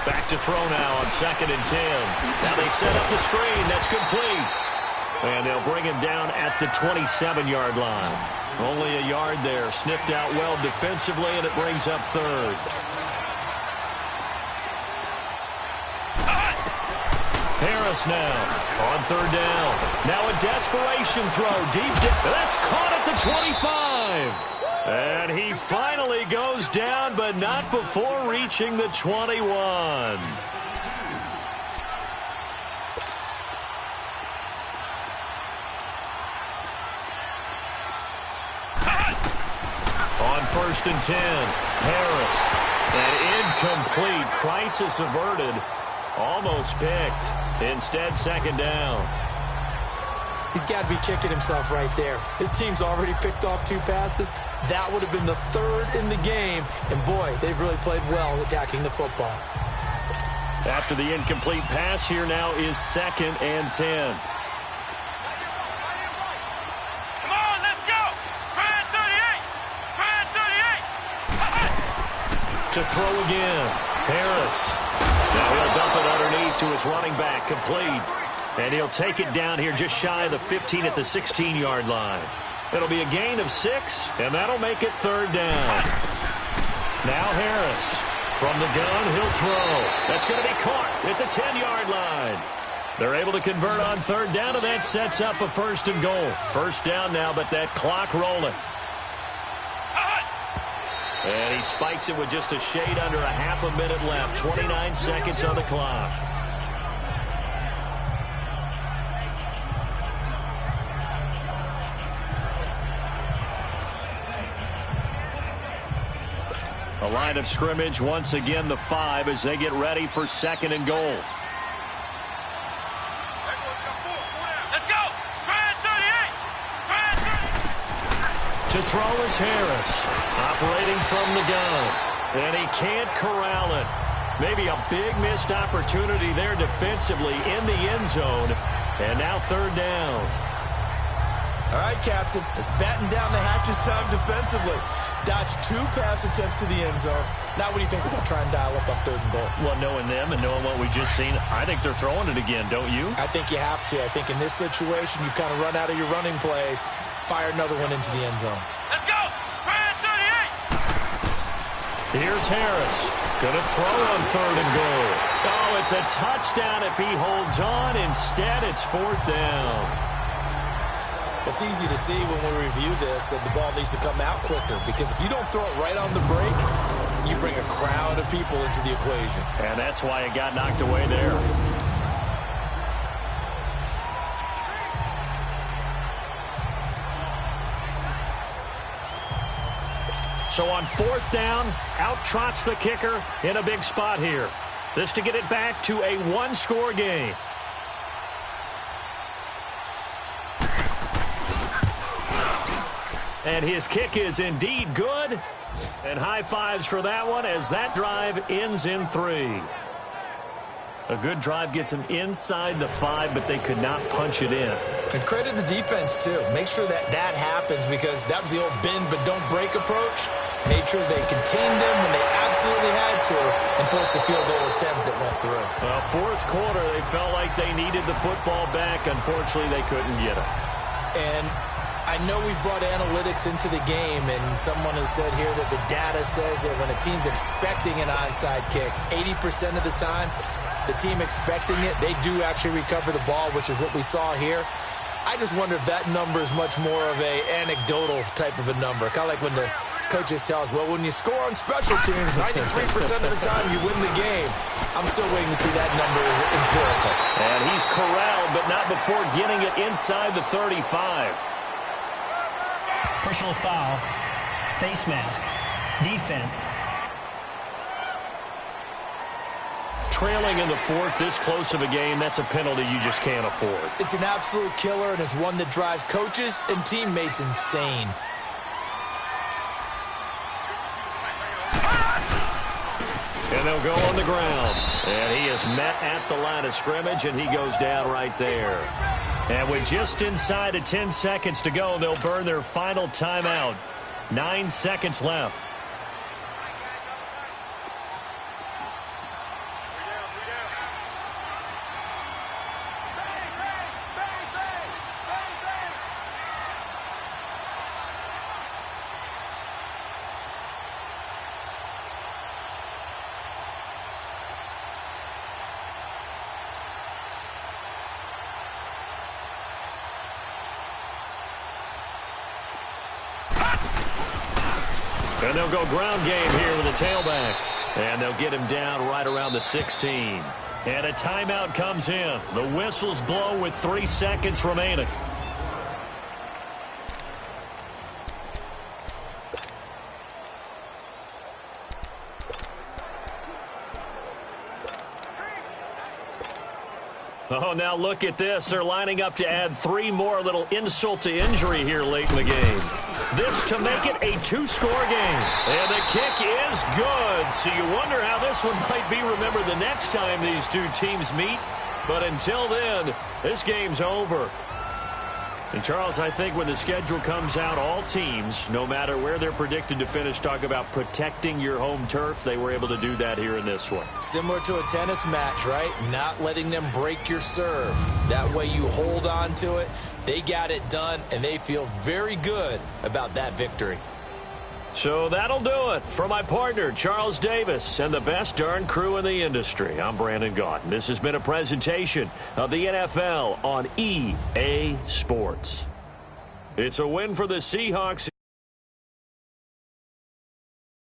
Back to throw now on 2nd and 10. Now they set up the screen. That's complete. And they'll bring him down at the 27-yard line. Only a yard there. Sniffed out well defensively, and it brings up 3rd. Harris now on 3rd down. Now a desperation throw deep. That's caught at the 25. And he finally goes down, but not before reaching the 21. On 1st and 10, Harris. An incomplete. Crisis averted. Almost picked. Instead, 2nd down. He's got to be kicking himself right there. His team's already picked off 2 passes. That would have been the 3rd in the game. And, boy, they've really played well attacking the football. After the incomplete pass, here now is 2nd and 10. Come on, let's go! Brand 38! Brand 38! To throw again. Harris. Now he'll dump it underneath to his running back, complete. And he'll take it down here just shy of the 15 at the 16-yard line. It'll be a gain of 6, and that'll make it 3rd down. Now Harris. From the gun, he'll throw. That's going to be caught at the 10-yard line. They're able to convert on 3rd down, and that sets up a 1st and goal. 1st down now, but that clock rolling. And he spikes it with just a shade under a half a minute left. 29 seconds on the clock. A line of scrimmage, once again the 5 as they get ready for 2nd and goal. Let's go! Brand 38! Brand 38! To throw is Harris, operating from the gun. And he can't corral it. Maybe a big missed opportunity there defensively in the end zone. And now 3rd down. All right, Captain. Let's batten down the hatches time defensively. Dodge 2 pass attempts to the end zone. Now what do you think they're going to try and dial up on 3rd and goal? Well, knowing them and knowing what we just seen, I think they're throwing it again, don't you? I think you have to. I think in this situation, you kind of run out of your running plays, fire another one into the end zone. Let's go! Brand 38! Here's Harris. Going to throw on 3rd and goal. Oh, it's a touchdown if he holds on. Instead, it's 4th down. It's easy to see when we review this that the ball needs to come out quicker, because if you don't throw it right on the break, you bring a crowd of people into the equation. And that's why it got knocked away there. So on 4th down, out trots the kicker in a big spot here. This to get it back to a 1-score game. And his kick is indeed good. And high fives for that one as that drive ends in 3. A good drive gets him inside the 5, but they could not punch it in. And credit the defense, too. Make sure that that happens, because that was the old bend but don't break approach. Made sure they contained them when they absolutely had to and forced the field goal attempt that went through. Well, 4th quarter, they felt like they needed the football back. Unfortunately, they couldn't get it. And I know we brought analytics into the game, and someone has said here that the data says that when a team's expecting an onside kick, 80% of the time, the team expecting it, they do actually recover the ball, which is what we saw here. I just wonder if that number is much more of a anecdotal type of a number. Kind of like when the coaches tell us, well, when you score on special teams, 93% of the time you win the game. I'm still waiting to see that number is empirical. And he's corralled, but not before getting it inside the 35. Personal foul. Face mask. Defense. Trailing in the 4th, this close of a game, that's a penalty you just can't afford. It's an absolute killer, and it's one that drives coaches and teammates insane. And they'll go on the ground. And he is met at the line of scrimmage, and he goes down right there. And with just inside of 10 seconds to go, they'll burn their final timeout. 9 seconds left. And they'll go ground game here with a tailback. And they'll get him down right around the 16. And a timeout comes in. The whistles blow with 3 seconds remaining. Oh, now look at this. They're lining up to add 3 more, little insult to injury here late in the game. This to make it a 2-score game. And the kick is good. So you wonder how this one might be remembered the next time these two teams meet. But until then, this game's over. And, Charles, I think when the schedule comes out, all teams, no matter where they're predicted to finish, talk about protecting your home turf. They were able to do that here in this one. Similar to a tennis match, right? Not letting them break your serve. That way you hold on to it. They got it done, and they feel very good about that victory. So that'll do it. For my partner, Charles Davis, and the best darn crew in the industry, I'm Brandon Gaudin. This has been a presentation of the NFL on EA Sports. It's a win for the Seahawks.